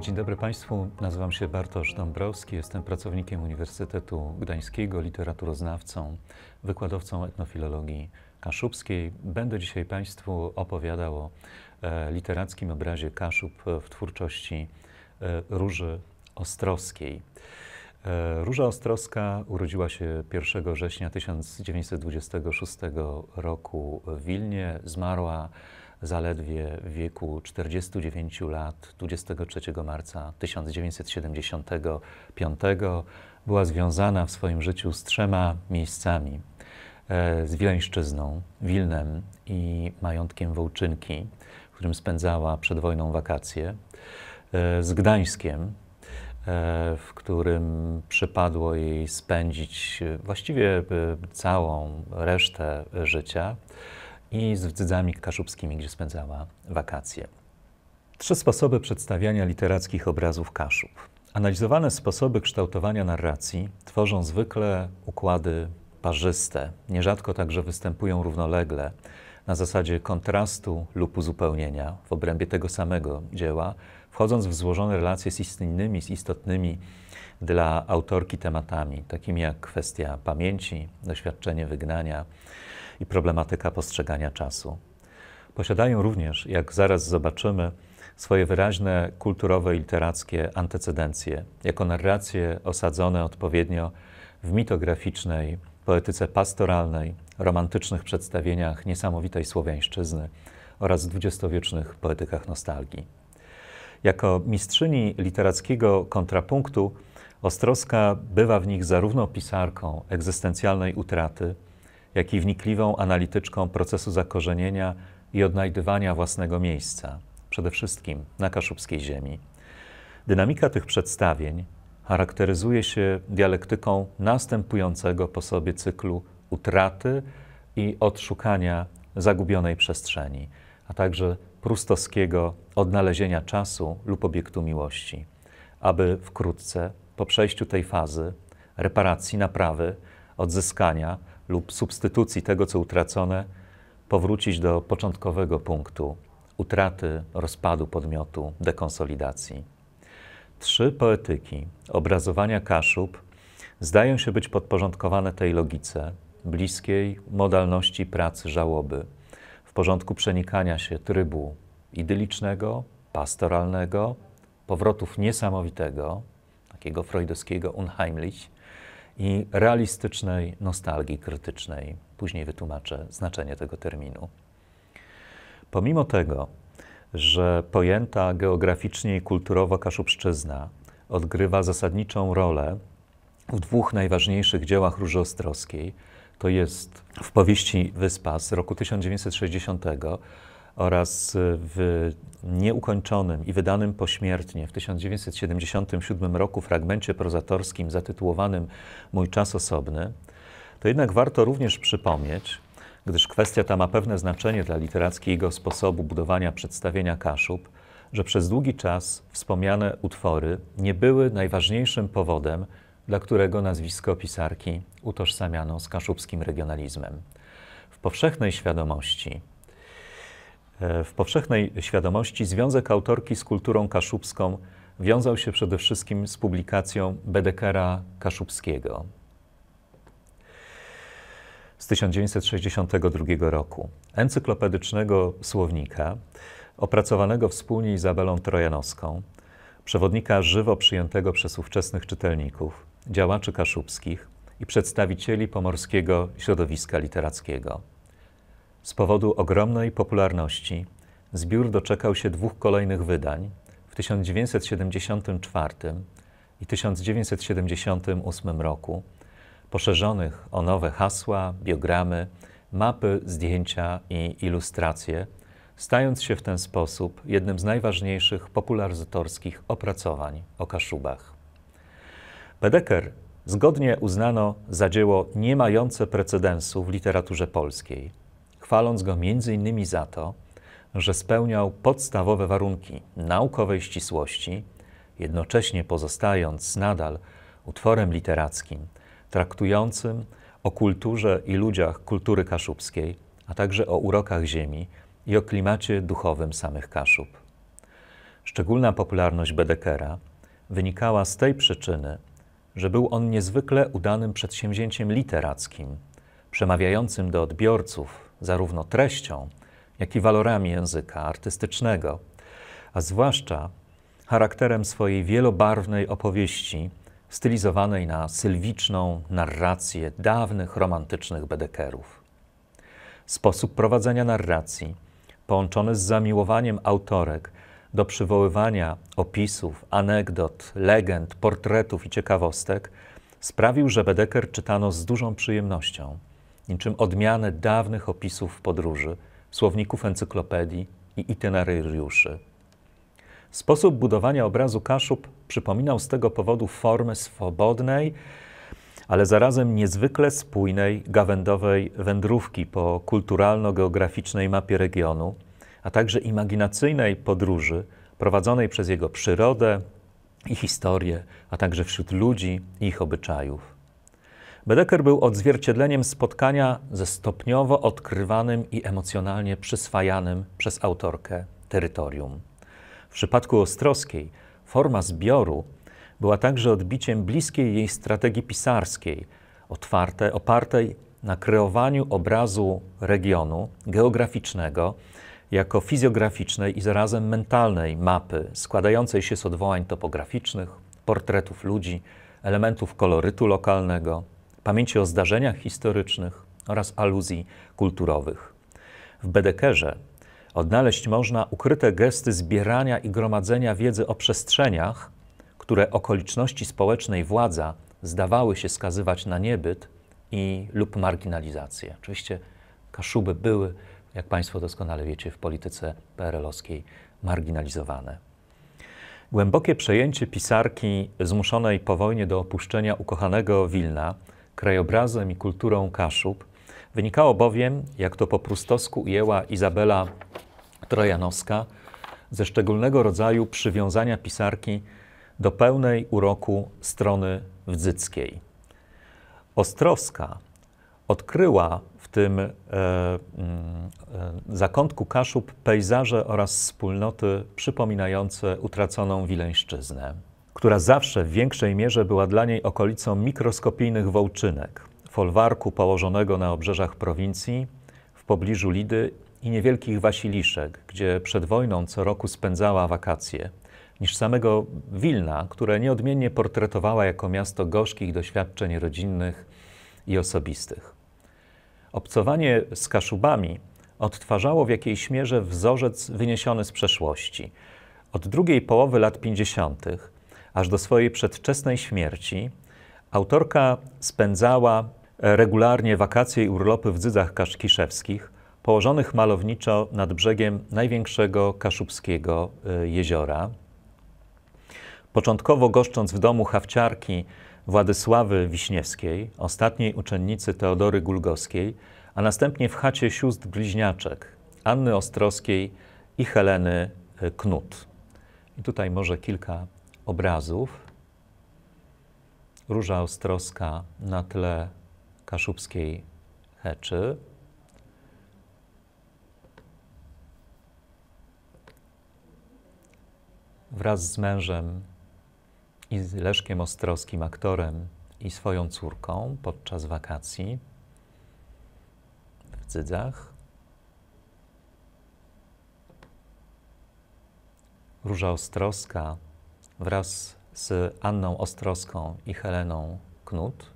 Dzień dobry Państwu, nazywam się Bartosz Dąbrowski, jestem pracownikiem Uniwersytetu Gdańskiego, literaturoznawcą, wykładowcą etnofilologii kaszubskiej. Będę dzisiaj Państwu opowiadał o literackim obrazie Kaszub w twórczości Róży Ostrowskiej. Róża Ostrowska urodziła się 1 września 1926 roku w Wilnie, zmarła zaledwie w wieku 49 lat 23 marca 1975. Była związana w swoim życiu z 3 miejscami. Z Wileńszczyzną, Wilnem i majątkiem Wołczynki, w którym spędzała przed wojną wakacje, z Gdańskiem, w którym przypadło jej spędzić właściwie całą resztę życia, i z Wdzydzami Kaszubskimi, gdzie spędzała wakacje. 3 sposoby przedstawiania literackich obrazów Kaszub. Analizowane sposoby kształtowania narracji tworzą zwykle układy parzyste, nierzadko także występują równolegle, na zasadzie kontrastu lub uzupełnienia w obrębie tego samego dzieła, wchodząc w złożone relacje z innymi, istotnymi dla autorki tematami, takimi jak kwestia pamięci, doświadczenie wygnania i problematyka postrzegania czasu. Posiadają również, jak zaraz zobaczymy, swoje wyraźne kulturowe i literackie antecedencje, jako narracje osadzone odpowiednio w mitograficznej poetyce pastoralnej, romantycznych przedstawieniach niesamowitej słowiańszczyzny oraz dwudziestowiecznych poetykach nostalgii. Jako mistrzyni literackiego kontrapunktu Ostrowska bywa w nich zarówno pisarką egzystencjalnej utraty, jak i wnikliwą analityczką procesu zakorzenienia i odnajdywania własnego miejsca, przede wszystkim na kaszubskiej ziemi. Dynamika tych przedstawień charakteryzuje się dialektyką następującego po sobie cyklu utraty i odszukania zagubionej przestrzeni, a także prustowskiego odnalezienia czasu lub obiektu miłości, aby wkrótce po przejściu tej fazy reparacji, naprawy, odzyskania lub substytucji tego, co utracone, powrócić do początkowego punktu utraty, rozpadu podmiotu, dekonsolidacji. 3 poetyki obrazowania Kaszub zdają się być podporządkowane tej logice bliskiej modalności pracy żałoby, w porządku przenikania się trybu idylicznego, pastoralnego, powrotów niesamowitego, takiego freudowskiego unheimlich, i realistycznej nostalgii krytycznej. Później wytłumaczę znaczenie tego terminu. Pomimo tego, że pojęta geograficznie i kulturowo Kaszubszczyzna odgrywa zasadniczą rolę w 2 najważniejszych dziełach Róży Ostrowskiej, to jest w powieści Wyspa z roku 1960 oraz w nieukończonym i wydanym pośmiertnie w 1977 roku fragmencie prozatorskim zatytułowanym Mój czas osobny, to jednak warto również przypomnieć, gdyż kwestia ta ma pewne znaczenie dla literackiego sposobu budowania przedstawienia Kaszub, że przez długi czas wspomniane utwory nie były najważniejszym powodem, dla którego nazwisko pisarki utożsamiano z kaszubskim regionalizmem. W powszechnej świadomości związek autorki z kulturą kaszubską wiązał się przede wszystkim z publikacją Bedekera Kaszubskiego z 1962 roku, encyklopedycznego słownika opracowanego wspólnie Izabelą Trojanowską, przewodnika żywo przyjętego przez ówczesnych czytelników, działaczy kaszubskich i przedstawicieli pomorskiego środowiska literackiego. Z powodu ogromnej popularności zbiór doczekał się 2 kolejnych wydań w 1974 i 1978 roku, poszerzonych o nowe hasła, biogramy, mapy, zdjęcia i ilustracje, stając się w ten sposób jednym z najważniejszych popularyzatorskich opracowań o Kaszubach. Bedeker zgodnie uznano za dzieło nie mające precedensu w literaturze polskiej, chwaląc go m.in. za to, że spełniał podstawowe warunki naukowej ścisłości, jednocześnie pozostając nadal utworem literackim, traktującym o kulturze i ludziach kultury kaszubskiej, a także o urokach ziemi i o klimacie duchowym samych Kaszub. Szczególna popularność Bedekera wynikała z tej przyczyny, że był on niezwykle udanym przedsięwzięciem literackim, przemawiającym do odbiorców zarówno treścią, jak i walorami języka artystycznego, a zwłaszcza charakterem swojej wielobarwnej opowieści, stylizowanej na sylwiczną narrację dawnych romantycznych Bedekerów. Sposób prowadzenia narracji, połączony z zamiłowaniem autorek do przywoływania opisów, anegdot, legend, portretów i ciekawostek, sprawił, że Bedeker czytano z dużą przyjemnością, niczym odmianę dawnych opisów podróży, słowników encyklopedii i itinerariuszy. Sposób budowania obrazu Kaszub przypominał z tego powodu formę swobodnej, ale zarazem niezwykle spójnej, gawędowej wędrówki po kulturalno-geograficznej mapie regionu, a także imaginacyjnej podróży prowadzonej przez jego przyrodę i historię, a także wśród ludzi i ich obyczajów. Bedeker był odzwierciedleniem spotkania ze stopniowo odkrywanym i emocjonalnie przyswajanym przez autorkę terytorium. W przypadku Ostrowskiej forma zbioru była także odbiciem bliskiej jej strategii pisarskiej, opartej na kreowaniu obrazu regionu geograficznego jako fizjograficznej i zarazem mentalnej mapy składającej się z odwołań topograficznych, portretów ludzi, elementów kolorytu lokalnego, pamięci o zdarzeniach historycznych oraz aluzji kulturowych. W Bedekerze odnaleźć można ukryte gesty zbierania i gromadzenia wiedzy o przestrzeniach, które okoliczności społecznej władza zdawały się skazywać na niebyt lub marginalizację. Oczywiście Kaszuby były, jak Państwo doskonale wiecie, w polityce PRL-owskiej marginalizowane. Głębokie przejęcie pisarki zmuszonej po wojnie do opuszczenia ukochanego Wilna krajobrazem i kulturą Kaszub wynikało bowiem, jak to po prustowsku ujęła Izabela Trojanowska, ze szczególnego rodzaju przywiązania pisarki do pełnej uroku strony wdzyckiej. Ostrowska odkryła w tym zakątku Kaszub pejzaże oraz wspólnoty przypominające utraconą Wileńszczyznę, która zawsze w większej mierze była dla niej okolicą mikroskopijnych Wołczynek, folwarku położonego na obrzeżach prowincji, w pobliżu Lidy i niewielkich Wasiliszek, gdzie przed wojną co roku spędzała wakacje, niż samego Wilna, które nieodmiennie portretowała jako miasto gorzkich doświadczeń rodzinnych i osobistych. Obcowanie z Kaszubami odtwarzało w jakiejś mierze wzorzec wyniesiony z przeszłości. Od drugiej połowy lat 50. aż do swojej przedwczesnej śmierci autorka spędzała regularnie wakacje i urlopy w Dzydzach Kiszewskich, położonych malowniczo nad brzegiem największego kaszubskiego jeziora. Początkowo goszcząc w domu hawciarki Władysławy Wiśniewskiej, ostatniej uczennicy Teodory Gulgowskiej, a następnie w chacie sióstr bliźniaczek Anny Ostrowskiej i Heleny Knut. I tutaj może kilka obrazów. Róża Ostrowska na tle kaszubskiej heczy. Wraz z mężem i z Leszkiem Ostrowskim, aktorem, i swoją córką podczas wakacji w Dzydzach. Róża Ostrowska wraz z Anną Ostrowską i Heleną Knut.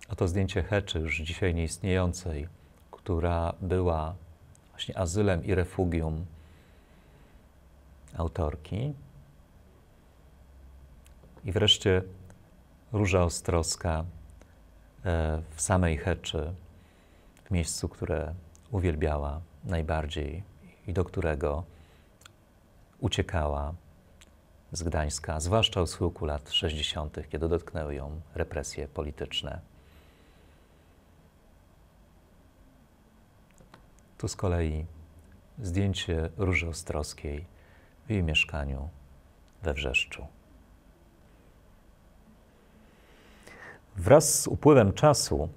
Oto zdjęcie heczy, już dzisiaj nieistniejącej, która była właśnie azylem i refugium autorki. I wreszcie Róża Ostrowska w samej heczy, w miejscu, które uwielbiała najbardziej i do którego uciekała z Gdańska, zwłaszcza u schyłku lat 60., kiedy dotknęły ją represje polityczne. Tu z kolei zdjęcie Róży Ostrowskiej w jej mieszkaniu we Wrzeszczu. Wraz z upływem czasu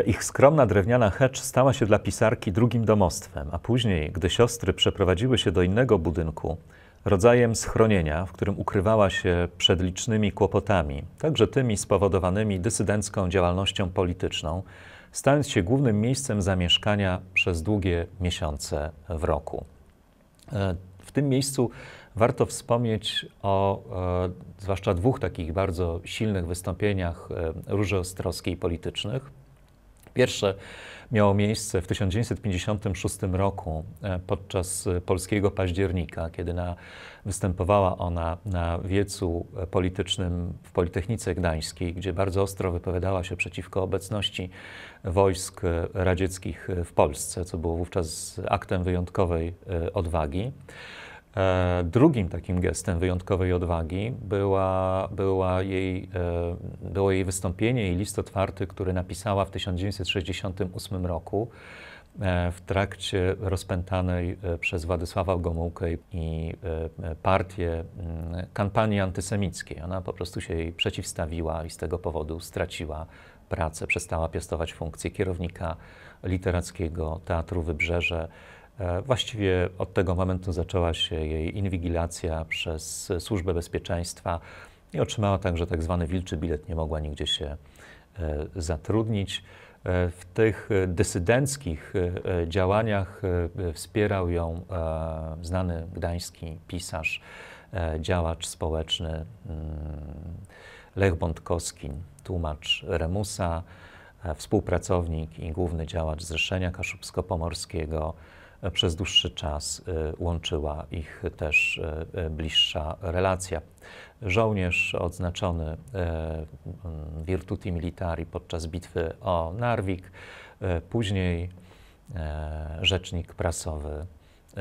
Ich skromna drewniana hecz stała się dla pisarki drugim domostwem, a później, gdy siostry przeprowadziły się do innego budynku, rodzajem schronienia, w którym ukrywała się przed licznymi kłopotami, także tymi spowodowanymi dysydencką działalnością polityczną, stając się głównym miejscem zamieszkania przez długie miesiące w roku. W tym miejscu warto wspomnieć o zwłaszcza dwóch takich bardzo silnych wystąpieniach Róży Ostrowskiej politycznych. Pierwsze miało miejsce w 1956 roku podczas polskiego października, kiedy występowała ona na wiecu politycznym w Politechnice Gdańskiej, gdzie bardzo ostro wypowiadała się przeciwko obecności wojsk radzieckich w Polsce, co było wówczas aktem wyjątkowej odwagi. Drugim takim gestem wyjątkowej odwagi było jej wystąpienie, jej list otwarty, który napisała w 1968 roku w trakcie rozpętanej przez Władysława Gomułkę i partię kampanii antysemickiej. Ona po prostu się jej przeciwstawiła i z tego powodu straciła pracę, przestała piastować funkcję kierownika literackiego Teatru Wybrzeże. Właściwie od tego momentu zaczęła się jej inwigilacja przez Służbę Bezpieczeństwa i otrzymała także tak zwany wilczy bilet, nie mogła nigdzie się zatrudnić. W tych dysydenckich działaniach wspierał ją znany gdański pisarz, działacz społeczny Lech Bątkowski, tłumacz Remusa, współpracownik i główny działacz Zrzeszenia Kaszubsko-Pomorskiego. Przez dłuższy czas łączyła ich też bliższa relacja. Żołnierz odznaczony Virtuti Militari podczas bitwy o Narvik, później rzecznik prasowy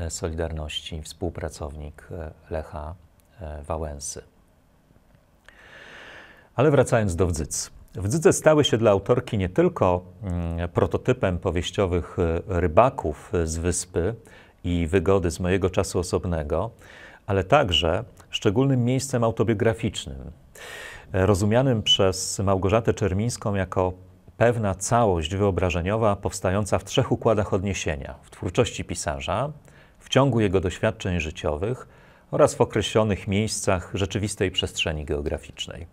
Solidarności, współpracownik Lecha Wałęsy. Ale wracając do Wdzyc. Wdzydze stały się dla autorki nie tylko prototypem powieściowych rybaków z wyspy i wygody z mojego czasu osobnego, ale także szczególnym miejscem autobiograficznym, rozumianym przez Małgorzatę Czermińską jako pewna całość wyobrażeniowa powstająca w trzech układach odniesienia: w twórczości pisarza, w ciągu jego doświadczeń życiowych oraz w określonych miejscach rzeczywistej przestrzeni geograficznej.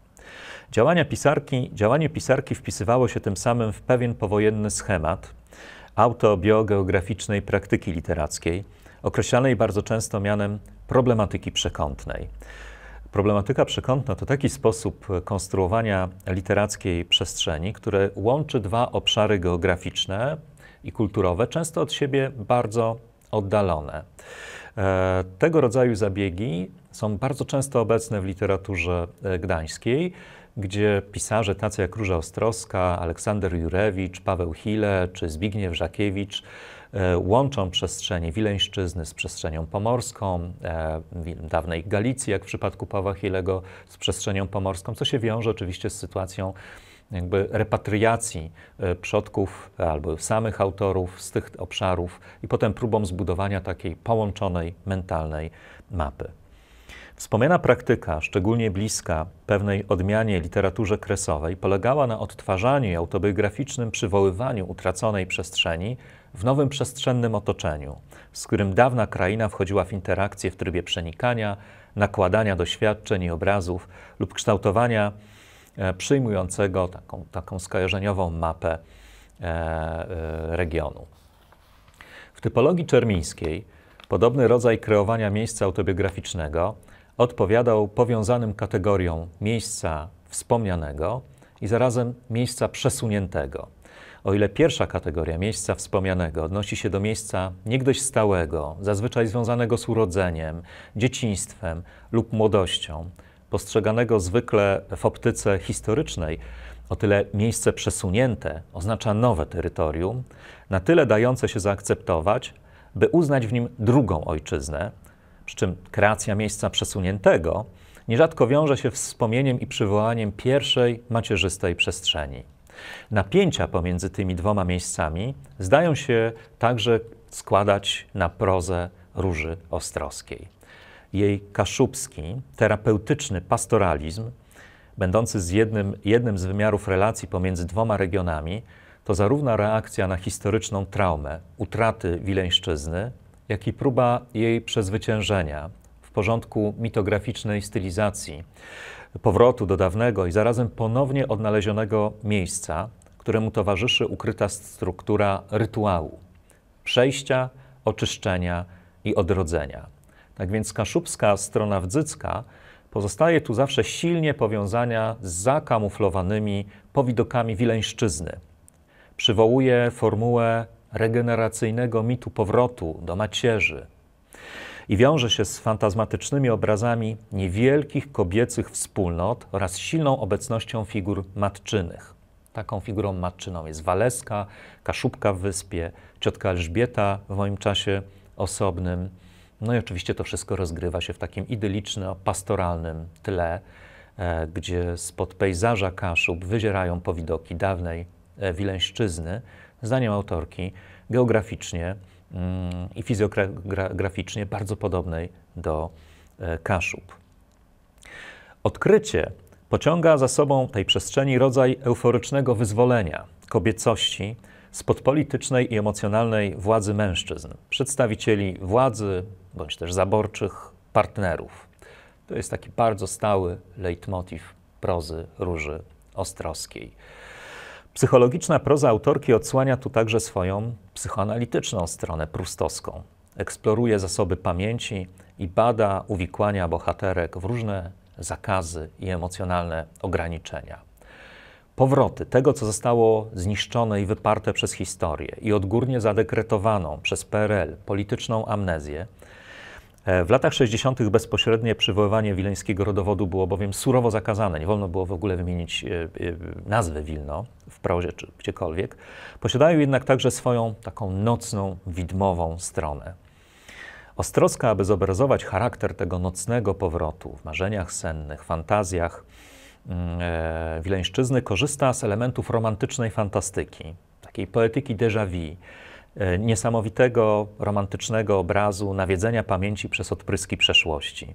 Działanie pisarki wpisywało się tym samym w pewien powojenny schemat autobiogeograficznej praktyki literackiej, określanej bardzo często mianem problematyki przekątnej. Problematyka przekątna to taki sposób konstruowania literackiej przestrzeni, który łączy dwa obszary geograficzne i kulturowe, często od siebie bardzo oddalone. Tego rodzaju zabiegi są bardzo często obecne w literaturze gdańskiej, gdzie pisarze tacy jak Róża Ostrowska, Aleksander Jurewicz, Paweł Hile czy Zbigniew Żakiewicz łączą przestrzenie wileńszczyzny z przestrzenią pomorską, dawnej Galicji, jak w przypadku Pawła Hilego, z przestrzenią pomorską, co się wiąże oczywiście z sytuacją jakby repatriacji przodków albo samych autorów z tych obszarów i potem próbą zbudowania takiej połączonej mentalnej mapy. Wspomniana praktyka, szczególnie bliska pewnej odmianie literaturze kresowej, polegała na odtwarzaniu i autobiograficznym przywoływaniu utraconej przestrzeni w nowym przestrzennym otoczeniu, z którym dawna kraina wchodziła w interakcję w trybie przenikania, nakładania doświadczeń i obrazów lub kształtowania przyjmującego taką skojarzeniową mapę regionu. W typologii czermińskiej podobny rodzaj kreowania miejsca autobiograficznego odpowiadał powiązanym kategoriom miejsca wspomnianego i zarazem miejsca przesuniętego. O ile pierwsza kategoria miejsca wspomnianego odnosi się do miejsca niegdyś stałego, zazwyczaj związanego z urodzeniem, dzieciństwem lub młodością, postrzeganego zwykle w optyce historycznej, o tyle miejsce przesunięte oznacza nowe terytorium, na tyle dające się zaakceptować, by uznać w nim drugą ojczyznę, przy czym kreacja miejsca przesuniętego nierzadko wiąże się z wspomnieniem i przywołaniem pierwszej macierzystej przestrzeni. Napięcia pomiędzy tymi dwoma miejscami zdają się także składać na prozę Róży Ostrowskiej. Jej kaszubski, terapeutyczny pastoralizm, będący jednym z wymiarów relacji pomiędzy dwoma regionami, to zarówno reakcja na historyczną traumę utraty Wileńszczyzny, jak i próba jej przezwyciężenia w porządku mitograficznej stylizacji, powrotu do dawnego i zarazem ponownie odnalezionego miejsca, któremu towarzyszy ukryta struktura rytuału, przejścia, oczyszczenia i odrodzenia. Tak więc kaszubska strona wdzycka pozostaje tu zawsze silnie powiązana z zakamuflowanymi powidokami Wileńszczyzny. Przywołuje formułę regeneracyjnego mitu powrotu do macierzy i wiąże się z fantazmatycznymi obrazami niewielkich kobiecych wspólnot oraz silną obecnością figur matczynych. Taką figurą matczyną jest Waleska, Kaszubka w Wyspie, ciotka Elżbieta w moim czasie osobnym. No i oczywiście to wszystko rozgrywa się w takim idyliczno-pastoralnym tle, gdzie spod pejzaża Kaszub wyzierają powidoki dawnej Wileńszczyzny, zdaniem autorki, geograficznie i fizjograficznie bardzo podobnej do Kaszub. Odkrycie pociąga za sobą tej przestrzeni rodzaj euforycznego wyzwolenia kobiecości spod politycznej i emocjonalnej władzy mężczyzn, przedstawicieli władzy bądź też zaborczych partnerów. To jest taki bardzo stały leitmotiv prozy Róży Ostrowskiej. Psychologiczna proza autorki odsłania tu także swoją psychoanalityczną stronę prustowską. Eksploruje zasoby pamięci i bada uwikłania bohaterek w różne zakazy i emocjonalne ograniczenia. Powroty tego, co zostało zniszczone i wyparte przez historię i odgórnie zadekretowaną przez PRL polityczną amnezję. W latach 60. bezpośrednie przywoływanie wileńskiego rodowodu było bowiem surowo zakazane. Nie wolno było w ogóle wymienić nazwy Wilno w prozie czy gdziekolwiek. Posiadają jednak także swoją taką nocną, widmową stronę. Ostrowska, aby zobrazować charakter tego nocnego powrotu w marzeniach sennych, fantazjach Wileńszczyzny, korzysta z elementów romantycznej fantastyki, takiej poetyki déjà vu, niesamowitego, romantycznego obrazu nawiedzenia pamięci przez odpryski przeszłości.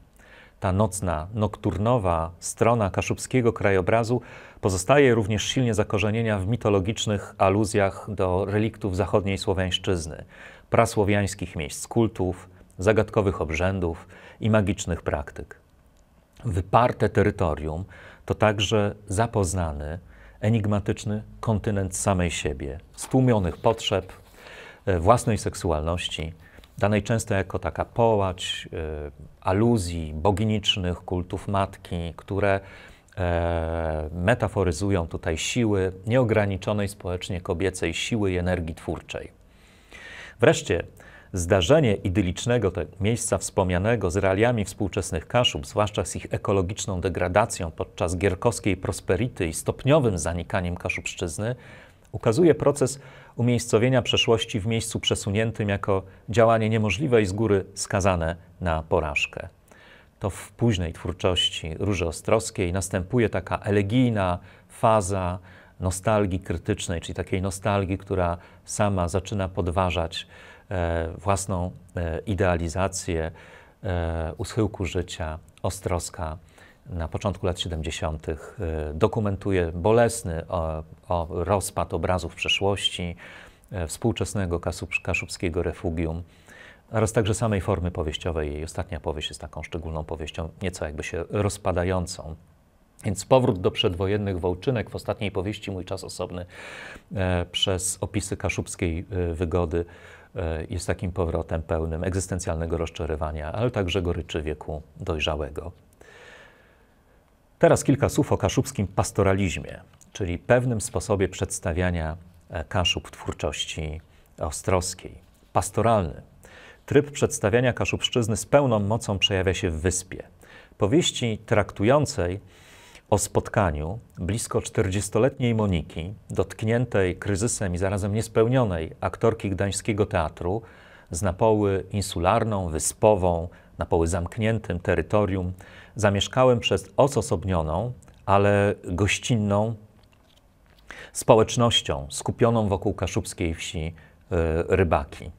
Ta nocna, nokturnowa strona kaszubskiego krajobrazu pozostaje również silnie zakorzeniona w mitologicznych aluzjach do reliktów zachodniej Słowiańszczyzny, prasłowiańskich miejsc kultów, zagadkowych obrzędów i magicznych praktyk. Wyparte terytorium to także zapoznany, enigmatyczny kontynent samej siebie, stłumionych potrzeb, własnej seksualności, danej często jako taka połać aluzji boginicznych kultów matki, które metaforyzują tutaj siły nieograniczonej społecznie kobiecej siły i energii twórczej. Wreszcie zdarzenie idylicznego miejsca wspomnianego z realiami współczesnych Kaszub, zwłaszcza z ich ekologiczną degradacją podczas gierkowskiej prosperity i stopniowym zanikaniem Kaszubszczyzny, ukazuje proces umiejscowienia przeszłości w miejscu przesuniętym jako działanie niemożliwe i z góry skazane na porażkę. To w późnej twórczości Róży Ostrowskiej następuje taka elegijna faza nostalgii krytycznej, czyli takiej nostalgii, która sama zaczyna podważać własną idealizację u schyłku życia. Ostrowska na początku lat 70. dokumentuje bolesny rozpad obrazów przeszłości, współczesnego kaszubskiego refugium oraz także samej formy powieściowej. Jej ostatnia powieść jest taką szczególną powieścią, nieco jakby się rozpadającą. Więc powrót do przedwojennych Wołczynek w ostatniej powieści Mój czas osobny przez opisy kaszubskiej wygody jest takim powrotem pełnym egzystencjalnego rozczarowania, ale także goryczy wieku dojrzałego. Teraz kilka słów o kaszubskim pastoralizmie, czyli pewnym sposobie przedstawiania Kaszub w twórczości ostrowskiej. Pastoralny tryb przedstawiania Kaszubszczyzny z pełną mocą przejawia się w Wyspie. Powieści traktującej o spotkaniu blisko 40-letniej Moniki, dotkniętej kryzysem i zarazem niespełnionej aktorki gdańskiego teatru, z na poły insularną, wyspową, na poły zamkniętym terytorium, zamieszkałym przez odosobnioną, ale gościnną społecznością skupioną wokół kaszubskiej wsi Rybaki.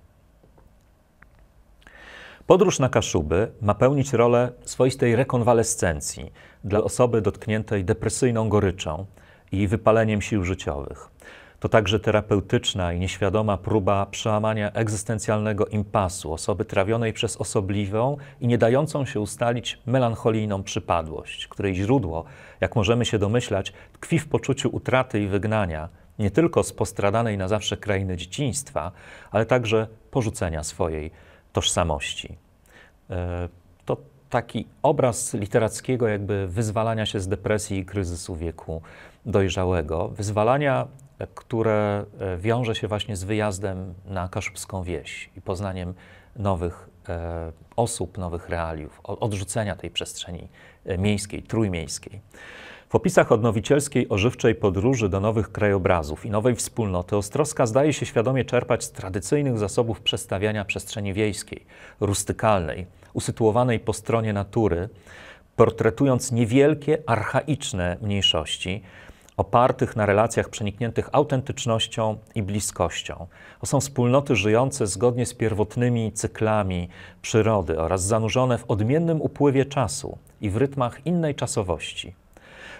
Podróż na Kaszuby ma pełnić rolę swoistej rekonwalescencji dla osoby dotkniętej depresyjną goryczą i wypaleniem sił życiowych. To także terapeutyczna i nieświadoma próba przełamania egzystencjalnego impasu osoby trawionej przez osobliwą i nie dającą się ustalić melancholijną przypadłość, której źródło, jak możemy się domyślać, tkwi w poczuciu utraty i wygnania, nie tylko z postradanej na zawsze krainy dzieciństwa, ale także porzucenia swojej tożsamości. To taki obraz literackiego jakby wyzwalania się z depresji i kryzysu wieku dojrzałego, wyzwalania, które wiąże się właśnie z wyjazdem na kaszubską wieś i poznaniem nowych osób, nowych realiów, odrzucenia tej przestrzeni miejskiej, trójmiejskiej. W opisach odnowicielskiej, ożywczej podróży do nowych krajobrazów i nowej wspólnoty Ostrowska zdaje się świadomie czerpać z tradycyjnych zasobów przedstawiania przestrzeni wiejskiej, rustykalnej, usytuowanej po stronie natury, portretując niewielkie, archaiczne mniejszości, opartych na relacjach przenikniętych autentycznością i bliskością. To są wspólnoty żyjące zgodnie z pierwotnymi cyklami przyrody oraz zanurzone w odmiennym upływie czasu i w rytmach innej czasowości.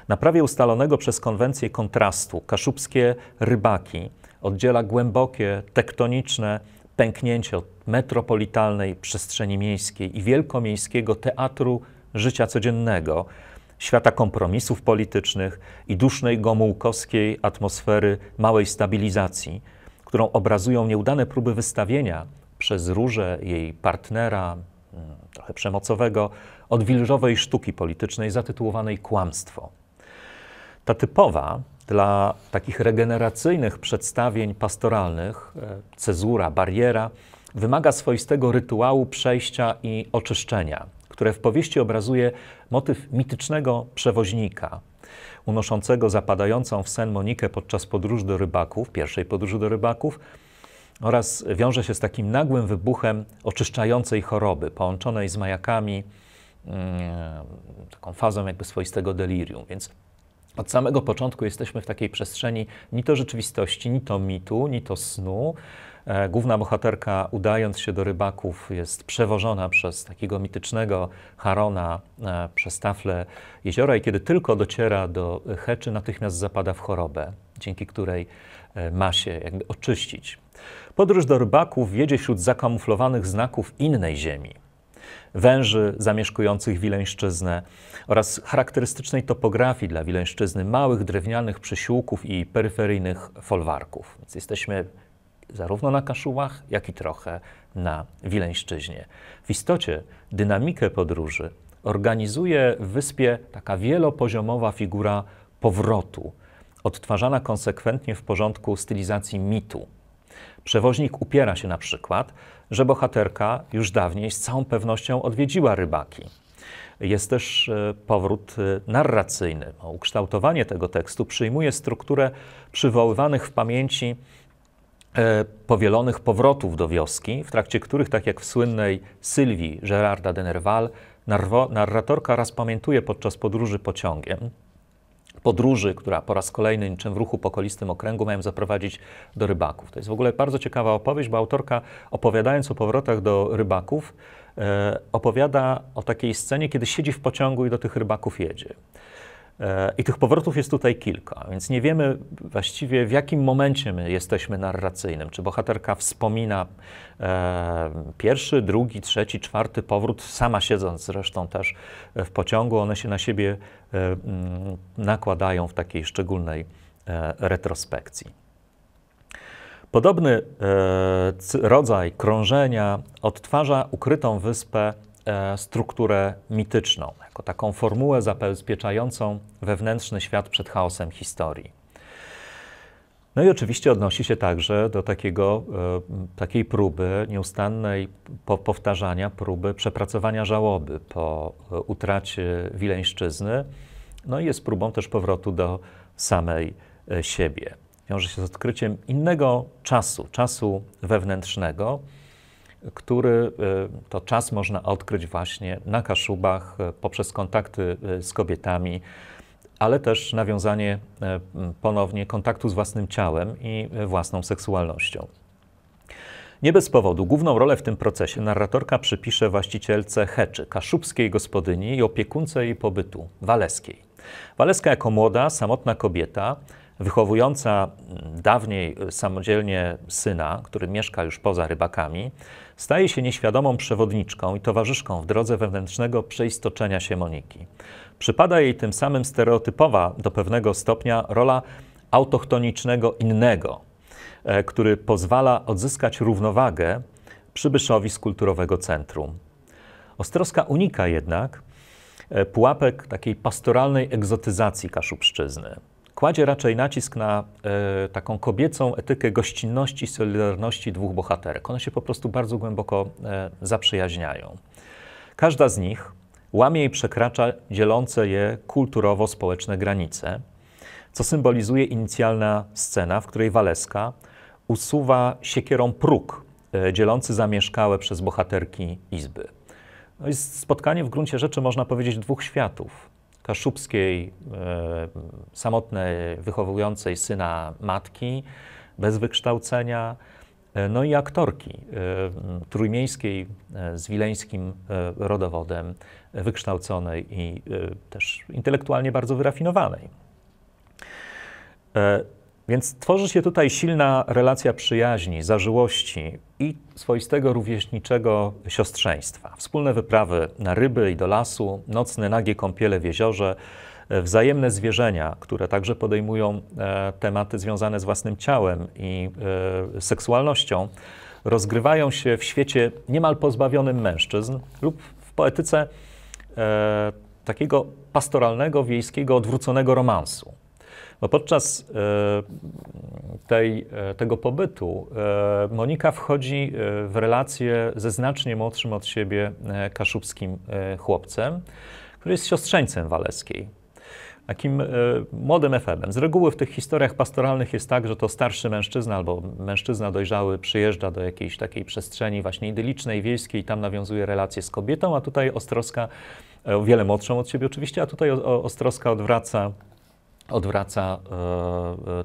Na prawie ustalonego przez konwencję kontrastu kaszubskie rybaki oddziela głębokie, tektoniczne pęknięcie od metropolitalnej przestrzeni miejskiej i wielkomiejskiego teatru życia codziennego, świata kompromisów politycznych i dusznej gomułkowskiej atmosfery małej stabilizacji, którą obrazują nieudane próby wystawienia przez Różę jej partnera, trochę przemocowego, odwilżowej sztuki politycznej zatytułowanej Kłamstwo. Ta typowa dla takich regeneracyjnych przedstawień pastoralnych cezura, bariera wymaga swoistego rytuału przejścia i oczyszczenia, które w powieści obrazuje motyw mitycznego przewoźnika, unoszącego zapadającą w sen Monikę podczas podróży do rybaków, pierwszej podróży do rybaków, oraz wiąże się z takim nagłym wybuchem oczyszczającej choroby, połączonej z majakami, taką fazą jakby swoistego delirium. Więc od samego początku jesteśmy w takiej przestrzeni ni to rzeczywistości, ni to mitu, ni to snu. Główna bohaterka, udając się do rybaków, jest przewożona przez takiego mitycznego Charona przez taflę jeziora i kiedy tylko dociera do Heczy, natychmiast zapada w chorobę, dzięki której ma się jakby oczyścić. Podróż do rybaków wiedzie wśród zakamuflowanych znaków innej ziemi, węży zamieszkujących Wileńszczyznę oraz charakterystycznej topografii dla Wileńszczyzny, małych drewnianych przysiłków i peryferyjnych folwarków. Więc jesteśmy zarówno na Kaszubach, jak i trochę na Wileńszczyźnie. W istocie dynamikę podróży organizuje w wyspie taka wielopoziomowa figura powrotu, odtwarzana konsekwentnie w porządku stylizacji mitu. Przewoźnik upiera się na przykład, że bohaterka już dawniej z całą pewnością odwiedziła rybaki. Jest też powrót narracyjny. Ukształtowanie tego tekstu przyjmuje strukturę przywoływanych w pamięci powielonych powrotów do wioski, w trakcie których, tak jak w słynnej Sylwii Gérarda de Nerval, narratorka raz pamiętuje podczas podróży pociągiem, podróży, która po raz kolejny, niczym w ruchu po kolistym okręgu, mają zaprowadzić do rybaków. To jest w ogóle bardzo ciekawa opowieść, bo autorka, opowiadając o powrotach do rybaków, opowiada o takiej scenie, kiedy siedzi w pociągu i do tych rybaków jedzie. I tych powrotów jest tutaj kilka, więc nie wiemy właściwie, w jakim momencie my jesteśmy narracyjnym. Czy bohaterka wspomina pierwszy, drugi, trzeci, czwarty powrót, sama siedząc zresztą też w pociągu, one się na siebie nakładają w takiej szczególnej retrospekcji. Podobny rodzaj krążenia odtwarza ukrytą wyspę strukturę mityczną, jako taką formułę zabezpieczającą wewnętrzny świat przed chaosem historii. No i oczywiście odnosi się także do takiej próby nieustannej powtarzania, próby przepracowania żałoby po utracie Wileńszczyzny, no i jest próbą też powrotu do samej siebie. Wiąże się z odkryciem innego czasu wewnętrznego, który to czas można odkryć właśnie na Kaszubach poprzez kontakty z kobietami, ale też nawiązanie ponownie kontaktu z własnym ciałem i własną seksualnością. Nie bez powodu główną rolę w tym procesie narratorka przypisze właścicielce Heczy, kaszubskiej gospodyni i opiekunce jej pobytu, Waleskiej. Waleska jako młoda, samotna kobieta wychowująca dawniej samodzielnie syna, który mieszka już poza rybakami, staje się nieświadomą przewodniczką i towarzyszką w drodze wewnętrznego przeistoczenia się Moniki. Przypada jej tym samym stereotypowa do pewnego stopnia rola autochtonicznego innego, który pozwala odzyskać równowagę przybyszowi z kulturowego centrum. Ostrowska unika jednak pułapek takiej pastoralnej egzotyzacji Kaszubszczyzny. Kładzie raczej nacisk na taką kobiecą etykę gościnności i solidarności dwóch bohaterek. One się po prostu bardzo głęboko zaprzyjaźniają. Każda z nich łamie i przekracza dzielące je kulturowo-społeczne granice, co symbolizuje inicjalna scena, w której Waleska usuwa siekierą próg dzielący zamieszkałe przez bohaterki izby. No jest spotkanie w gruncie rzeczy, można powiedzieć, dwóch światów. Kaszubskiej, samotnej, wychowującej syna matki, bez wykształcenia, no i aktorki trójmiejskiej, z wileńskim rodowodem, wykształconej i też intelektualnie bardzo wyrafinowanej. Więc tworzy się tutaj silna relacja przyjaźni, zażyłości i swoistego rówieśniczego siostrzeństwa. Wspólne wyprawy na ryby i do lasu, nocne nagie kąpiele w jeziorze, wzajemne zwierzenia, które także podejmują tematy związane z własnym ciałem i seksualnością, rozgrywają się w świecie niemal pozbawionym mężczyzn lub w poetyce takiego pastoralnego, wiejskiego, odwróconego romansu. Bo podczas tego pobytu Monika wchodzi w relację ze znacznie młodszym od siebie kaszubskim chłopcem, który jest siostrzeńcem Waleskiej, takim młodym efebem. Z reguły w tych historiach pastoralnych jest tak, że to starszy mężczyzna albo mężczyzna dojrzały przyjeżdża do jakiejś takiej przestrzeni właśnie idylicznej, wiejskiej i tam nawiązuje relacje z kobietą, a tutaj Ostrowska, o wiele młodszą od siebie oczywiście, a tutaj Ostrowska odwraca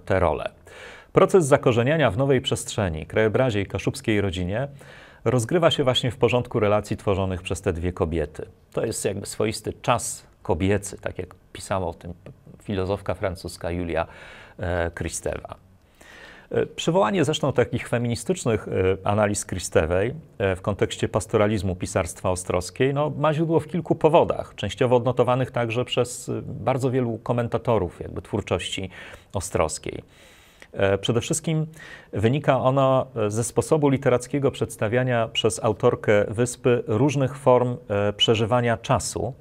tę rolę. Proces zakorzeniania w nowej przestrzeni, krajobrazie i kaszubskiej rodzinie rozgrywa się właśnie w porządku relacji tworzonych przez te dwie kobiety. To jest jakby swoisty czas kobiecy, tak jak pisała o tym filozofka francuska Julia Kristeva. Przywołanie zresztą takich feministycznych analiz Kristewej w kontekście pastoralizmu pisarstwa Ostrowskiej ma źródło w kilku powodach, częściowo odnotowanych także przez bardzo wielu komentatorów jakby twórczości Ostrowskiej. Przede wszystkim wynika ona ze sposobu literackiego przedstawiania przez autorkę Wyspy różnych form przeżywania czasu,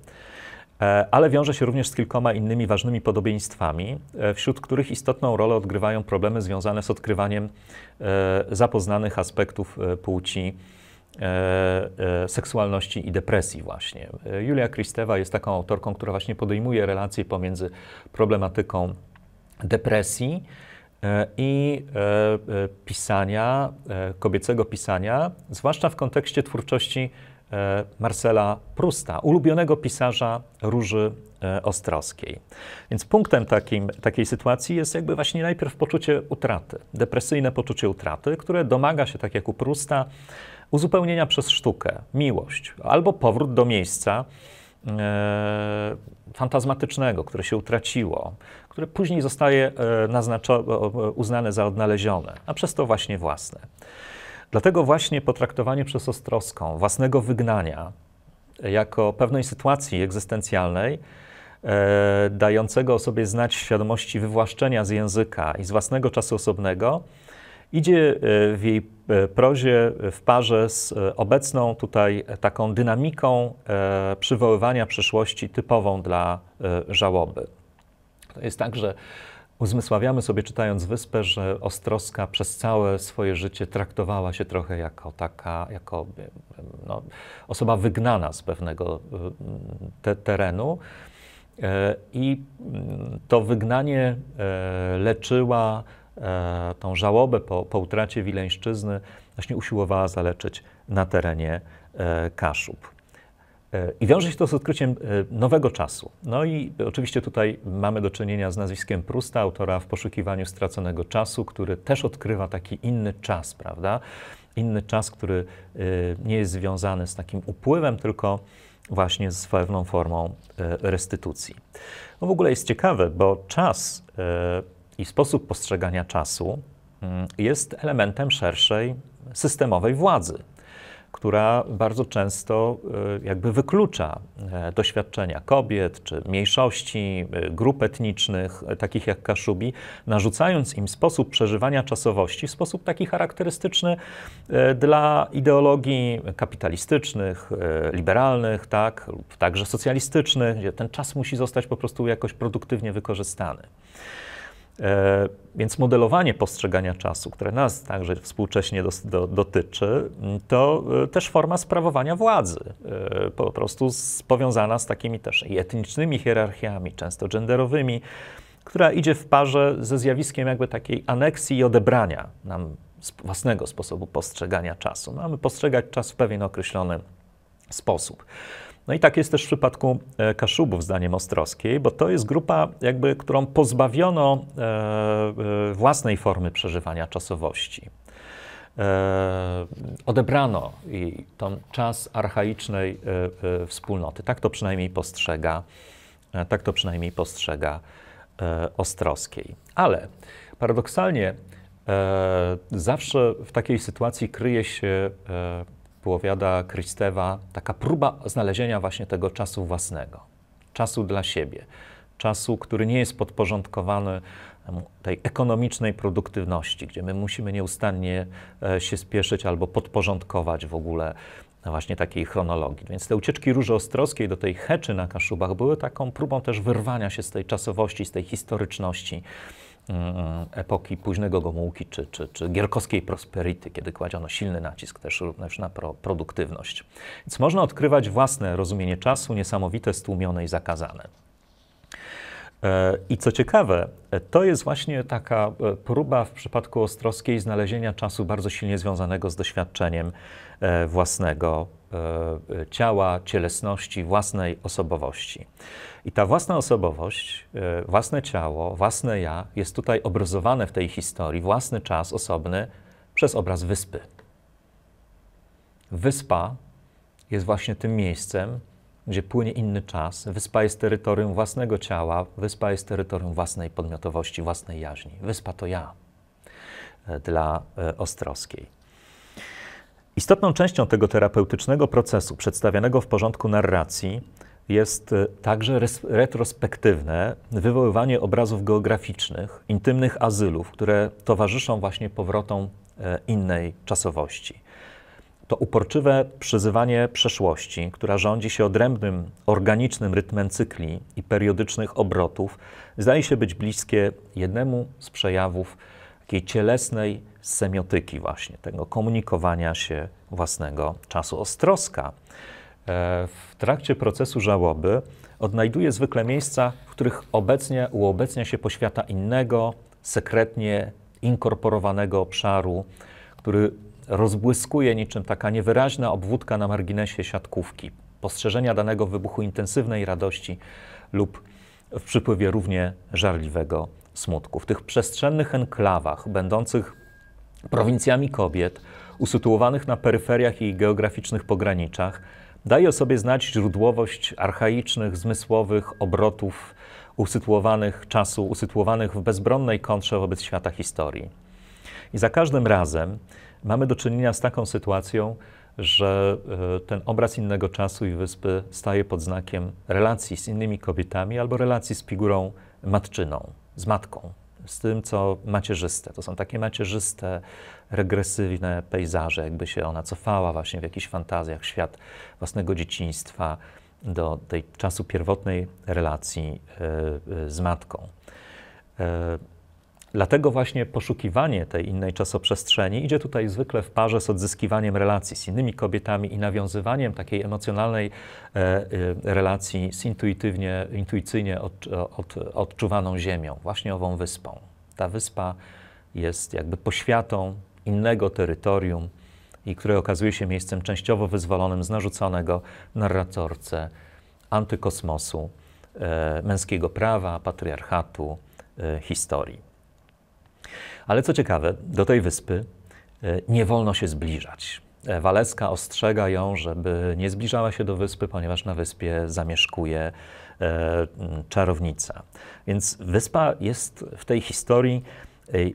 ale wiąże się również z kilkoma innymi ważnymi podobieństwami, wśród których istotną rolę odgrywają problemy związane z odkrywaniem zapoznanych aspektów płci, seksualności i depresji właśnie. Julia Kristeva jest taką autorką, która właśnie podejmuje relacje pomiędzy problematyką depresji i pisania, kobiecego pisania, zwłaszcza w kontekście twórczości Marcela Prousta, ulubionego pisarza Róży Ostrowskiej. Więc punktem takiej sytuacji jest jakby właśnie najpierw poczucie utraty, depresyjne poczucie utraty, które domaga się, tak jak u Prousta, uzupełnienia przez sztukę, miłość, albo powrót do miejsca fantazmatycznego, które się utraciło, które później zostaje uznane za odnalezione, a przez to właśnie własne. Dlatego właśnie potraktowanie przez Ostrowską własnego wygnania jako pewnej sytuacji egzystencjalnej, dającego o sobie znać świadomości wywłaszczenia z języka i z własnego czasu osobnego, idzie w jej prozie w parze z obecną tutaj taką dynamiką przywoływania przyszłości typową dla żałoby. To jest tak, że uzmysławiamy sobie, czytając Wyspę, że Ostrowska przez całe swoje życie traktowała się trochę jako osoba wygnana z pewnego terenu i to wygnanie leczyła tą żałobę po utracie Wileńszczyzny, właśnie usiłowała zaleczyć na terenie Kaszub. I wiąże się to z odkryciem nowego czasu. No i oczywiście tutaj mamy do czynienia z nazwiskiem Prousta, autora W poszukiwaniu straconego czasu, który też odkrywa taki inny czas, prawda? Inny czas, który nie jest związany z takim upływem, tylko właśnie z pewną formą restytucji. No w ogóle jest ciekawe, bo czas i sposób postrzegania czasu jest elementem szerszej systemowej władzy, która bardzo często jakby wyklucza doświadczenia kobiet czy mniejszości, grup etnicznych, takich jak Kaszubi, narzucając im sposób przeżywania czasowości w sposób taki charakterystyczny dla ideologii kapitalistycznych, liberalnych, tak, lub także socjalistycznych, gdzie ten czas musi zostać po prostu jakoś produktywnie wykorzystany. Więc modelowanie postrzegania czasu, które nas także współcześnie dotyczy, to też forma sprawowania władzy, po prostu powiązana z takimi też i etnicznymi hierarchiami, często genderowymi, która idzie w parze ze zjawiskiem jakby takiej aneksji i odebrania nam własnego sposobu postrzegania czasu. Mamy postrzegać czas w pewien określony sposób. No i tak jest też w przypadku Kaszubów, zdaniem Ostrowskiej, bo to jest grupa, jakby, którą pozbawiono własnej formy przeżywania czasowości. Odebrano jej ten czas archaicznej wspólnoty. Tak to przynajmniej postrzega Ostrowskiej. Ale paradoksalnie zawsze w takiej sytuacji kryje się, powiada Krzysztofa, taka próba znalezienia właśnie tego czasu własnego, czasu dla siebie, czasu, który nie jest podporządkowany tej ekonomicznej produktywności, gdzie my musimy nieustannie się spieszyć albo podporządkować w ogóle właśnie takiej chronologii. Więc te ucieczki Róży Ostrowskiej do tej Heczy na Kaszubach były taką próbą też wyrwania się z tej czasowości, z tej historyczności epoki późnego Gomułki czy gierkowskiej prosperity, kiedy kładziono silny nacisk też również na produktywność. Więc można odkrywać własne rozumienie czasu, niesamowite, stłumione i zakazane. I co ciekawe, to jest właśnie taka próba w przypadku Ostrowskiej znalezienia czasu bardzo silnie związanego z doświadczeniem własnego ciała, cielesności, własnej osobowości. I ta własna osobowość, własne ciało, własne ja jest tutaj obrazowane w tej historii, własny czas osobny przez obraz wyspy. Wyspa jest właśnie tym miejscem, gdzie płynie inny czas. Wyspa jest terytorium własnego ciała, wyspa jest terytorium własnej podmiotowości, własnej jaźni. Wyspa to ja dla Ostrowskiej. Istotną częścią tego terapeutycznego procesu przedstawianego w porządku narracji jest także retrospektywne wywoływanie obrazów geograficznych, intymnych azylów, które towarzyszą właśnie powrotom innej czasowości. To uporczywe przyzywanie przeszłości, która rządzi się odrębnym, organicznym rytmem cykli i periodycznych obrotów, zdaje się być bliskie jednemu z przejawów takiej cielesnej semiotyki właśnie, tego komunikowania się własnego czasu. Ostrowska w trakcie procesu żałoby odnajduje zwykle miejsca, w których uobecnia się poświata innego, sekretnie inkorporowanego obszaru, który rozbłyskuje niczym taka niewyraźna obwódka na marginesie siatkówki, postrzeżenia danego wybuchu intensywnej radości lub w przypływie równie żarliwego smutku. W tych przestrzennych enklawach, będących prowincjami kobiet, usytuowanych na peryferiach i geograficznych pograniczach, daje o sobie znać źródłowość archaicznych, zmysłowych obrotów usytuowanych w bezbronnej kontrze wobec świata historii. I za każdym razem mamy do czynienia z taką sytuacją, że ten obraz innego czasu i wyspy staje pod znakiem relacji z innymi kobietami albo relacji z figurą matczyną, z matką, z tym, co macierzyste. To są takie macierzyste, regresywne pejzaże, jakby się ona cofała właśnie w jakichś fantazjach, świat własnego dzieciństwa do tej czasu pierwotnej relacji z matką. Dlatego właśnie poszukiwanie tej innej czasoprzestrzeni idzie tutaj zwykle w parze z odzyskiwaniem relacji z innymi kobietami i nawiązywaniem takiej emocjonalnej relacji z intuicyjnie odczuwaną ziemią, właśnie ową wyspą. Ta wyspa jest jakby poświatą innego terytorium i które okazuje się miejscem częściowo wyzwolonym z narzuconego narratorce antykosmosu, męskiego prawa, patriarchatu, historii. Ale co ciekawe, do tej wyspy nie wolno się zbliżać. Waleska ostrzega ją, żeby nie zbliżała się do wyspy, ponieważ na wyspie zamieszkuje czarownica. Więc wyspa jest w tej historii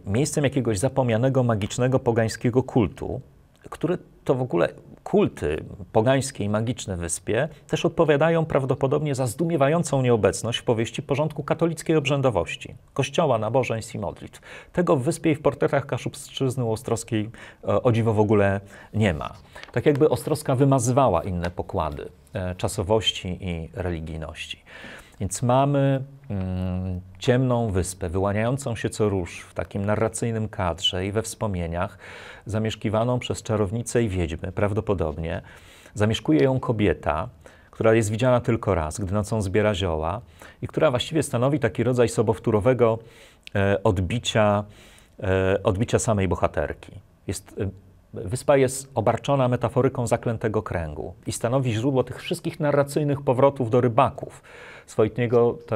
miejscem jakiegoś zapomnianego, magicznego, pogańskiego kultu, który to w ogóle kulty pogańskie i magiczne wyspie też odpowiadają prawdopodobnie za zdumiewającą nieobecność w powieści porządku katolickiej obrzędowości, kościoła, nabożeństw i modlitw. Tego w wyspie i w portretach Kaszubszczyzny u Ostrowskiej o dziwo w ogóle nie ma. Tak jakby Ostrowska wymazywała inne pokłady czasowości i religijności. Więc mamy ciemną wyspę, wyłaniającą się co róż w takim narracyjnym kadrze i we wspomnieniach, zamieszkiwaną przez czarownicę i wiedźmy, prawdopodobnie. Zamieszkuje ją kobieta, która jest widziana tylko raz, gdy nocą zbiera zioła i która właściwie stanowi taki rodzaj sobowtórowego odbicia samej bohaterki. Wyspa jest obarczona metaforyką zaklętego kręgu i stanowi źródło tych wszystkich narracyjnych powrotów do rybaków,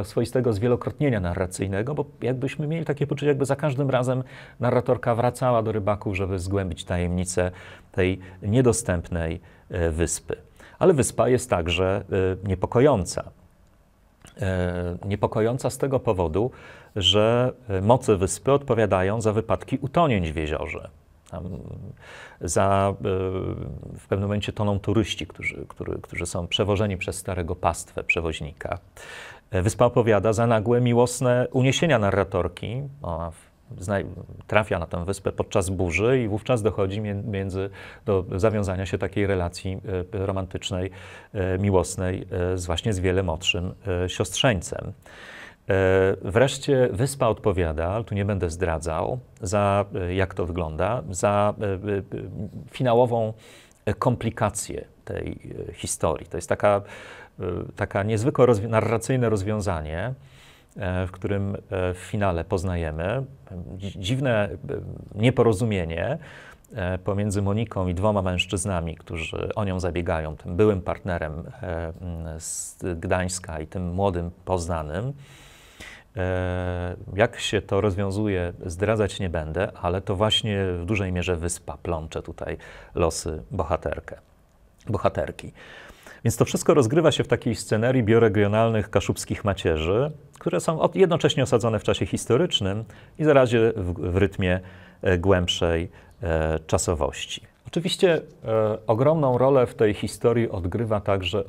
swoistego zwielokrotnienia narracyjnego, bo jakbyśmy mieli takie poczucie, jakby za każdym razem narratorka wracała do rybaków, żeby zgłębić tajemnicę tej niedostępnej wyspy. Ale wyspa jest także niepokojąca. Niepokojąca z tego powodu, że moce wyspy odpowiadają za wypadki utonięć w jeziorze. W pewnym momencie toną turyści, którzy są przewożeni przez starego pastwę przewoźnika. Wyspa opowiada za nagłe, miłosne uniesienia narratorki. Ona trafia na tę wyspę podczas burzy i wówczas dochodzi do zawiązania się takiej relacji romantycznej, miłosnej właśnie z wiele młodszym siostrzeńcem. Wreszcie wyspa odpowiada, ale tu nie będę zdradzał, jak to wygląda, za finałową komplikację tej historii. To jest taka niezwykle narracyjne rozwiązanie, w którym w finale poznajemy dziwne nieporozumienie pomiędzy Moniką i dwoma mężczyznami, którzy o nią zabiegają, tym byłym partnerem z Gdańska i tym młodym poznanym. Jak się to rozwiązuje, zdradzać nie będę, ale to właśnie w dużej mierze wyspa plącze tutaj losy bohaterki. Więc to wszystko rozgrywa się w takiej scenerii bioregionalnych kaszubskich macierzy, które są jednocześnie osadzone w czasie historycznym i zarazem w rytmie głębszej czasowości. Oczywiście ogromną rolę w tej historii odgrywa także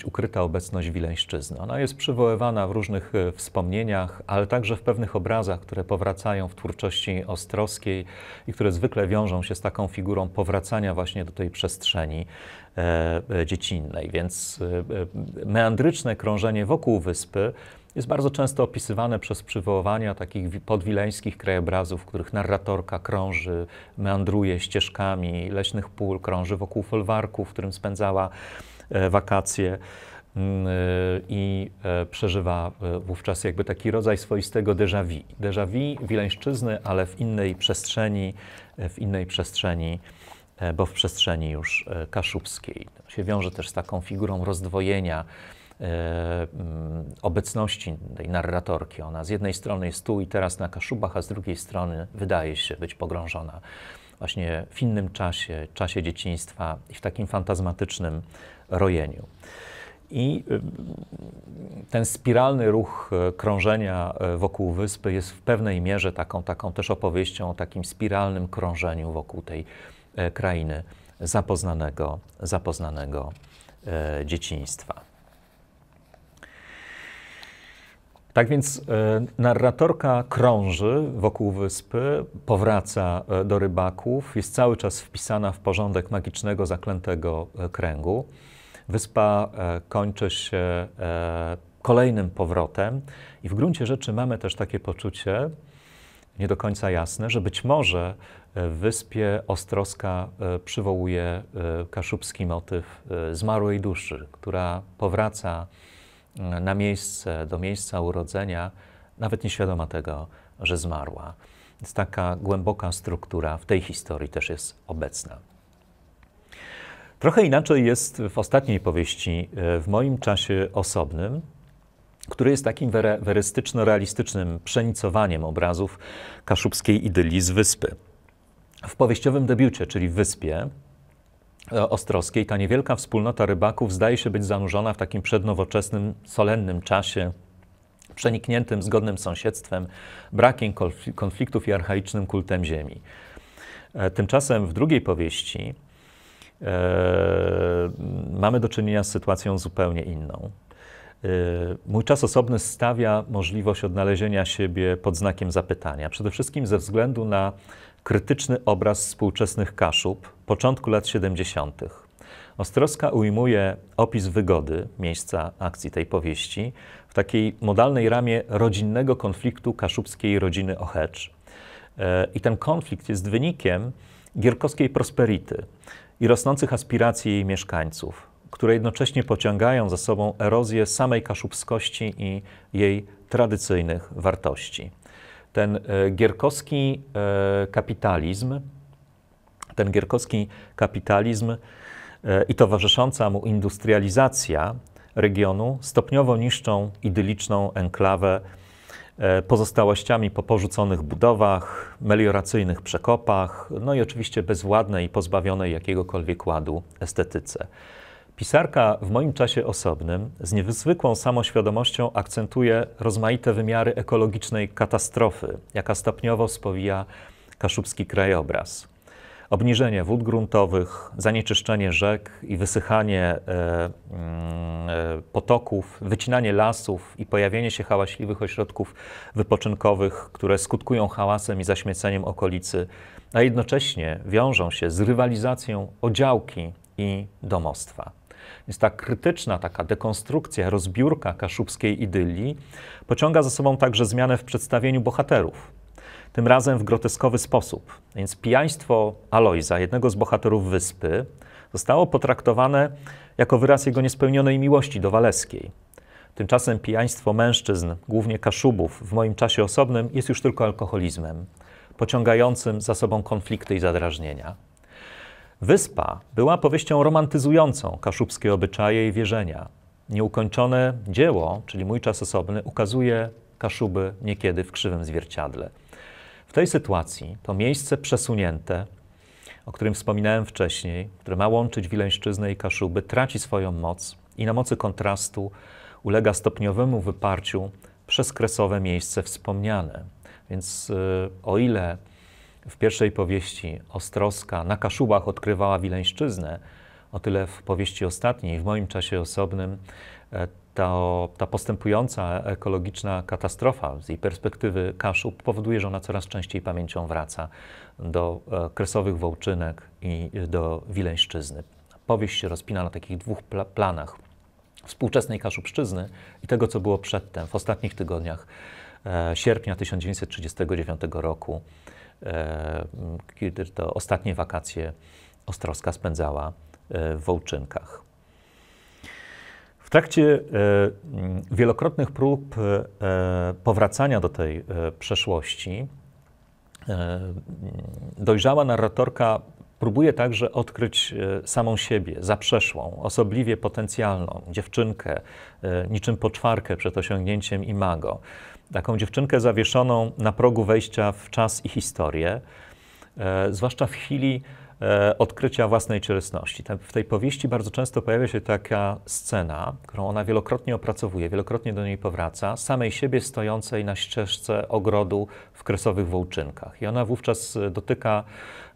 ukryta obecność Wileńszczyzny. Ona jest przywoływana w różnych wspomnieniach, ale także w pewnych obrazach, które powracają w twórczości ostrowskiej i które zwykle wiążą się z taką figurą powracania właśnie do tej przestrzeni dziecinnej. Więc meandryczne krążenie wokół wyspy jest bardzo często opisywane przez przywoływania takich podwileńskich krajobrazów, w których narratorka krąży, meandruje ścieżkami leśnych pól, krąży wokół folwarku, w którym spędzała wakacje i przeżywa wówczas jakby taki rodzaj swoistego déjà vu. Déjà vu Wileńszczyzny, ale w innej przestrzeni, bo w przestrzeni już kaszubskiej. To się wiąże też z taką figurą rozdwojenia obecności tej narratorki. Ona z jednej strony jest tu i teraz na Kaszubach, a z drugiej strony wydaje się być pogrążona właśnie w innym czasie dzieciństwa i w takim fantazmatycznym rojeniu. I ten spiralny ruch krążenia wokół wyspy jest w pewnej mierze taką też opowieścią o takim spiralnym krążeniu wokół tej krainy zapoznanego dzieciństwa. Tak więc narratorka krąży wokół wyspy, powraca do rybaków, jest cały czas wpisana w porządek magicznego, zaklętego kręgu. Wyspa kończy się kolejnym powrotem i w gruncie rzeczy mamy też takie poczucie, nie do końca jasne, że być może w wyspie Ostrowska przywołuje kaszubski motyw zmarłej duszy, która powraca do miejsca urodzenia, nawet nieświadoma tego, że zmarła. Więc taka głęboka struktura w tej historii też jest obecna. Trochę inaczej jest w ostatniej powieści, w moim czasie osobnym, który jest takim werystyczno-realistycznym przenicowaniem obrazów kaszubskiej idylii z wyspy. W powieściowym debiucie, czyli w Wyspie, ostrowskiej ta niewielka wspólnota rybaków zdaje się być zanurzona w takim przednowoczesnym, solennym czasie, przenikniętym zgodnym sąsiedztwem, brakiem konfliktów i archaicznym kultem ziemi. Tymczasem w drugiej powieści mamy do czynienia z sytuacją zupełnie inną. Mój czas osobny stawia możliwość odnalezienia siebie pod znakiem zapytania. Przede wszystkim ze względu na krytyczny obraz współczesnych Kaszub początku lat 70. Ostrowska ujmuje opis wygody, miejsca akcji tej powieści, w takiej modalnej ramie rodzinnego konfliktu kaszubskiej rodziny Ochecz. I ten konflikt jest wynikiem gierkowskiej prosperity i rosnących aspiracji jej mieszkańców, które jednocześnie pociągają za sobą erozję samej kaszubskości i jej tradycyjnych wartości. Ten gierkowski kapitalizm i towarzysząca mu industrializacja regionu stopniowo niszczą idyliczną enklawę pozostałościami po porzuconych budowach, melioracyjnych przekopach, no i oczywiście bezwładnej i pozbawionej jakiegokolwiek ładu estetyce. Pisarka w moim czasie osobnym z niezwykłą samoświadomością akcentuje rozmaite wymiary ekologicznej katastrofy, jaka stopniowo spowija kaszubski krajobraz. Obniżenie wód gruntowych, zanieczyszczenie rzek i wysychanie potoków, wycinanie lasów i pojawienie się hałaśliwych ośrodków wypoczynkowych, które skutkują hałasem i zaśmieceniem okolicy, a jednocześnie wiążą się z rywalizacją o działki i domostwa. Więc ta krytyczna taka dekonstrukcja, rozbiórka kaszubskiej idylii pociąga za sobą także zmianę w przedstawieniu bohaterów. Tym razem w groteskowy sposób. Więc pijaństwo Alojza, jednego z bohaterów wyspy, zostało potraktowane jako wyraz jego niespełnionej miłości do Waleskiej. Tymczasem pijaństwo mężczyzn, głównie Kaszubów, w moim czasie osobnym jest już tylko alkoholizmem, pociągającym za sobą konflikty i zadrażnienia. Wyspa była powieścią romantyzującą kaszubskie obyczaje i wierzenia. Nieukończone dzieło, czyli mój czas osobny, ukazuje Kaszuby niekiedy w krzywym zwierciadle. W tej sytuacji to miejsce przesunięte, o którym wspominałem wcześniej, które ma łączyć Wileńszczyznę i Kaszuby, traci swoją moc i na mocy kontrastu ulega stopniowemu wyparciu przez kresowe miejsce wspomniane. Więc o ile w pierwszej powieści Ostrowska na Kaszubach odkrywała Wileńszczyznę, o tyle w powieści ostatniej, w moim czasie osobnym, ta postępująca ekologiczna katastrofa z jej perspektywy Kaszub powoduje, że ona coraz częściej pamięcią wraca do kresowych Wołczynek i do Wileńszczyzny. Powieść się rozpina na takich dwóch planach. Współczesnej Kaszubszczyzny i tego, co było przedtem, w ostatnich tygodniach sierpnia 1939 roku, kiedy to ostatnie wakacje Ostrowska spędzała w Wołczynkach. W trakcie wielokrotnych prób powracania do tej przeszłości dojrzała narratorka próbuje także odkryć samą siebie, zaprzeszłą, osobliwie potencjalną dziewczynkę, niczym poczwarkę przed osiągnięciem imago. Taką dziewczynkę zawieszoną na progu wejścia w czas i historię, zwłaszcza w chwili odkrycia własnej cielesności. W tej powieści bardzo często pojawia się taka scena, którą ona wielokrotnie opracowuje, wielokrotnie do niej powraca, samej siebie stojącej na ścieżce ogrodu w kresowych Wołczynkach. I ona wówczas dotyka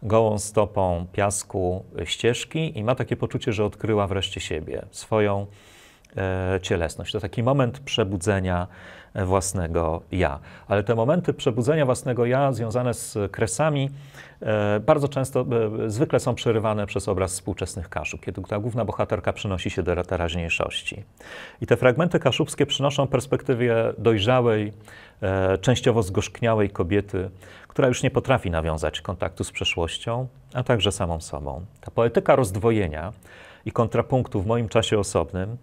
gołą stopą piasku ścieżki i ma takie poczucie, że odkryła wreszcie siebie, swoją cielesność. To taki moment przebudzenia własnego ja. Ale te momenty przebudzenia własnego ja związane z kresami bardzo często, zwykle są przerywane przez obraz współczesnych Kaszub, kiedy ta główna bohaterka przenosi się do teraźniejszości. I te fragmenty kaszubskie przynoszą perspektywie dojrzałej, częściowo zgorzkniałej kobiety, która już nie potrafi nawiązać kontaktu z przeszłością, a także samą sobą. Ta poetyka rozdwojenia i kontrapunktu w moim czasie osobnym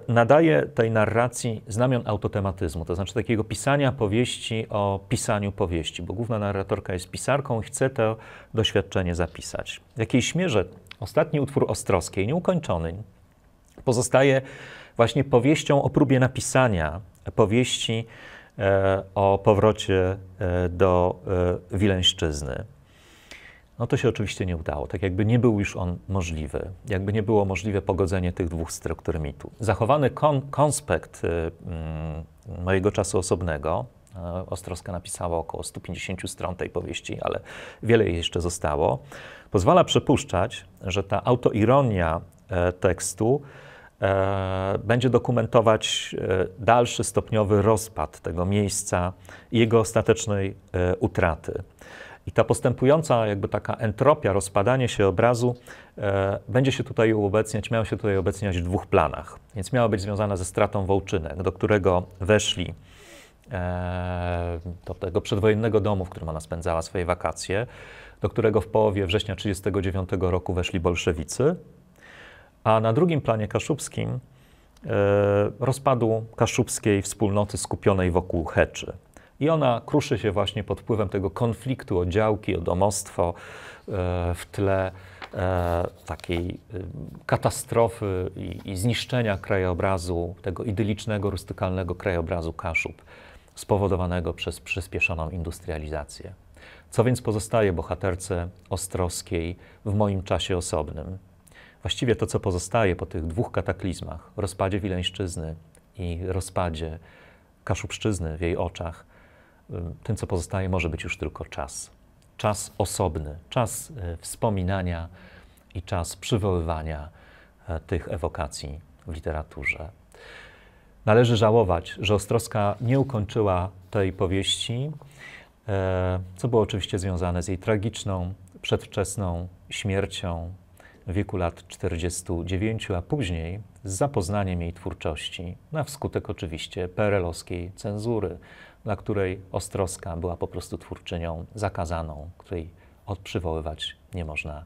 nadaje tej narracji znamion autotematyzmu, to znaczy takiego pisania powieści o pisaniu powieści, bo główna narratorka jest pisarką i chce to doświadczenie zapisać. W jakiejś mierze ostatni utwór Ostrowskiej, nieukończony, pozostaje właśnie powieścią o próbie napisania powieści o powrocie do Wileńszczyzny. No to się oczywiście nie udało, tak jakby nie był już on możliwy, jakby nie było możliwe pogodzenie tych dwóch struktur mitu. Zachowany konspekt mojego czasu osobnego, Ostrowska napisała około 150 stron tej powieści, ale wiele jej jeszcze zostało, pozwala przypuszczać, że ta autoironia tekstu będzie dokumentować dalszy stopniowy rozpad tego miejsca i jego ostatecznej utraty. I ta postępująca jakby taka entropia, rozpadanie się obrazu będzie się tutaj uobecniać, miało się tutaj obecniać w dwóch planach. Więc miała być związana ze stratą Wołczynek, do którego weszli, do tego przedwojennego domu, w którym ona spędzała swoje wakacje, do którego w połowie września 1939 roku weszli bolszewicy, a na drugim planie kaszubskim rozpadu kaszubskiej wspólnoty skupionej wokół Heczy. I ona kruszy się właśnie pod wpływem tego konfliktu o działki, o domostwo, w tle takiej katastrofy i zniszczenia krajobrazu, tego idylicznego, rustykalnego krajobrazu Kaszub, spowodowanego przez przyspieszoną industrializację. Co więc pozostaje bohaterce Ostrowskiej w moim czasie osobnym? Właściwie to, co pozostaje po tych dwóch kataklizmach, rozpadzie Wileńszczyzny i rozpadzie Kaszubszczyzny w jej oczach, tym, co pozostaje, może być już tylko czas. Czas osobny, czas wspominania i czas przywoływania tych ewokacji w literaturze. Należy żałować, że Ostrowska nie ukończyła tej powieści, co było oczywiście związane z jej tragiczną, przedwczesną śmiercią w wieku lat 49, a później z zapoznaniem jej twórczości, na wskutek oczywiście PRL-owskiej cenzury, dla której Ostrowska była po prostu twórczynią zakazaną, której odprzywoływać nie można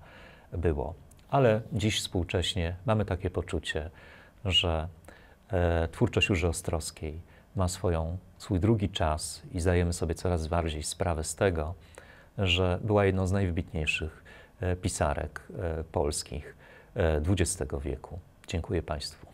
było. Ale dziś współcześnie mamy takie poczucie, że twórczość Józy Ostrowskiej ma swój drugi czas i zdajemy sobie coraz bardziej sprawę z tego, że była jedną z najwybitniejszych pisarek polskich XX wieku. Dziękuję Państwu.